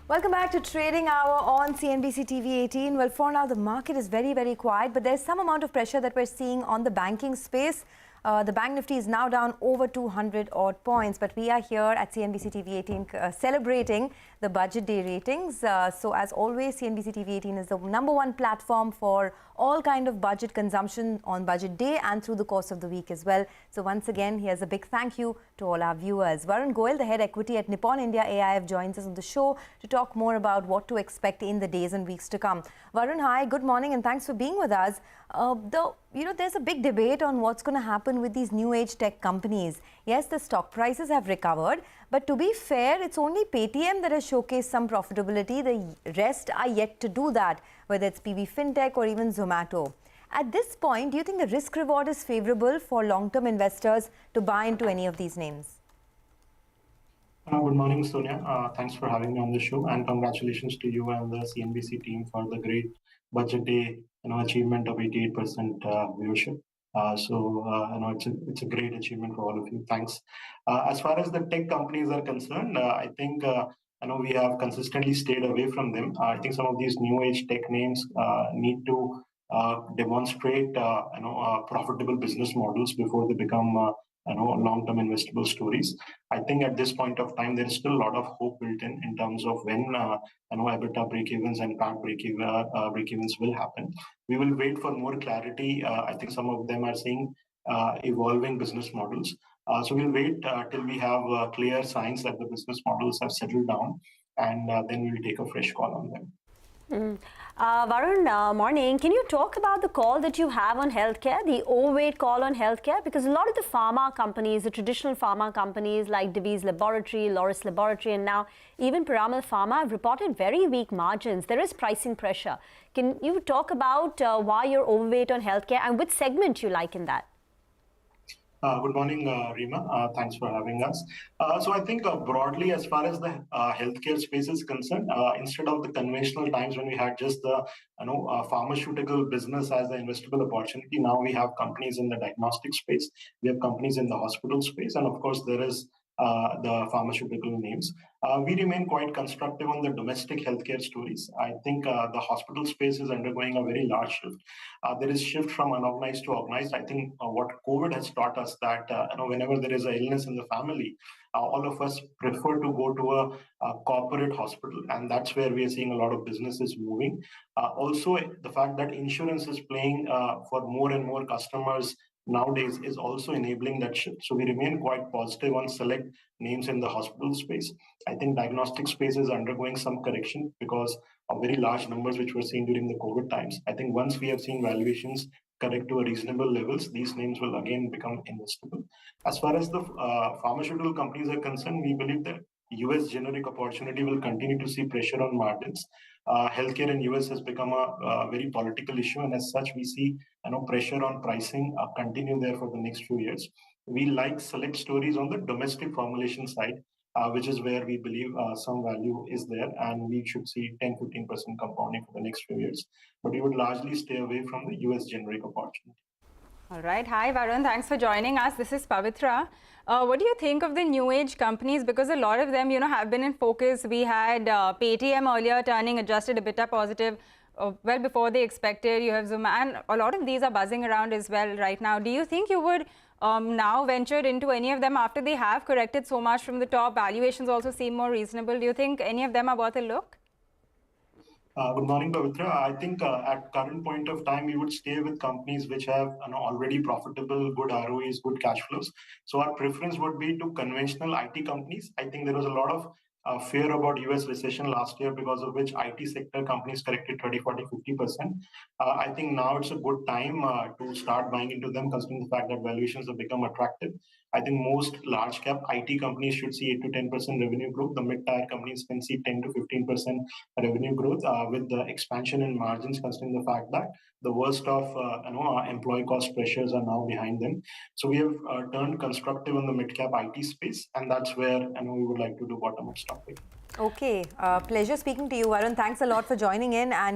Welcome back to Trading Hour on CNBC TV18. Well, for now, the market is very, very quiet, but there's some amount of pressure that we're seeing on the banking space. The Bank Nifty is now down over 200 odd points, but we are here at CNBC TV18 celebrating the budget day ratings. So as always, CNBC TV18 is the #1 platform for all kind of budget consumption on budget day and through the course of the week as well. So once again, here's a big thank you to all our viewers. Varun Goel, the head equity at Nippon India AIF, joins us on the show to talk more about what to expect in the days and weeks to come. Varun, hi, good morning, and thanks for being with us. There's a big debate on what's going to happen with these new age tech companies. Yes, the stock prices have recovered, but to be fair, it's only Paytm that has showcased some profitability. The rest are yet to do that, whether it's PB Fintech or even Zomato. At this point, do you think the risk reward is favorable for long-term investors to buy into any of these names? Good morning, Sonia. Thanks for having me on the show, and congratulations to you and the CNBC team for the great budget day achievement of 88% viewership. It's a great achievement for all of you. Thanks. As far as the tech companies are concerned, I think we have consistently stayed away from them. I think some of these new age tech names need to demonstrate profitable business models before they become long-term investable stories. I think at this point of time, there is still a lot of hope built in terms of when EBITDA break-evens and PAT break-evens will happen. We will wait for more clarity. I think some of them are seeing evolving business models. So we'll wait till we have clear signs that the business models have settled down, and then we'll take a fresh call on them. Varun, morning. Can you talk about the call that you have on healthcare, the overweight call on healthcare? Because a lot of the pharma companies, the traditional pharma companies like Divi's Laboratory, Loris Laboratory, and now even Piramal Pharma have reported very weak margins. There is pricing pressure. Can you talk about why you're overweight on healthcare and which segment you like in that? Good morning, Rima. Thanks for having us. So I think broadly, as far as the healthcare space is concerned, instead of the conventional times when we had just the pharmaceutical business as the investable opportunity, now we have companies in the diagnostic space, we have companies in the hospital space, and of course there is the pharmaceutical names. We remain quite constructive on the domestic healthcare stories. I think the hospital space is undergoing a very large shift. There is shift from unorganized to organized. I think what COVID has taught us that whenever there is an illness in the family, all of us prefer to go to a corporate hospital, and that's where we are seeing a lot of businesses moving. Also, the fact that insurance is playing for more and more customers nowadays is also enabling that shift. So we remain quite positive on select names in the hospital space. I think diagnostic space is undergoing some correction because of very large numbers which were seen during the COVID times. I think once we have seen valuations correct to a reasonable levels, these names will again become investable. As far as the pharmaceutical companies are concerned, we believe that US generic opportunity will continue to see pressure on margins. Healthcare in US has become a very political issue, and as such, we see pressure on pricing continue there for the next few years. We like select stories on the domestic formulation side, which is where we believe some value is there, and we should see 10-15% compounding for the next few years. But we would largely stay away from the US generic opportunity. All right. Hi, Varun. Thanks for joining us. This is Pavitra. What do you think of the new age companies? Because a lot of them, have been in focus. We had Paytm earlier turning adjusted EBITDA positive well before they expected. You have Zoom, and a lot of these are buzzing around as well right now. Do you think you would now venture into any of them after they have corrected so much from the top? Valuations also seem more reasonable. Do you think any of them are worth a look? Good morning, Pavitra. I think at current point of time, we would stay with companies which have already profitable, good ROEs, good cash flows. So our preference would be to conventional IT companies. I think there was a lot of fear about US recession last year, because of which IT sector companies corrected 30, 40, 50%. I think now it's a good time to start buying into them, considering the fact that valuations have become attractive. I think most large cap IT companies should see 8 to 10% revenue growth. The mid-tier companies can see 10 to 15% revenue growth with the expansion in margins, considering the fact that the worst of employee cost pressures are now behind them. So we have turned constructive on the mid-cap IT space, and that's where we would like to do bottom-up stock picking. Okay, pleasure speaking to you, Varun. Thanks a lot for joining in. And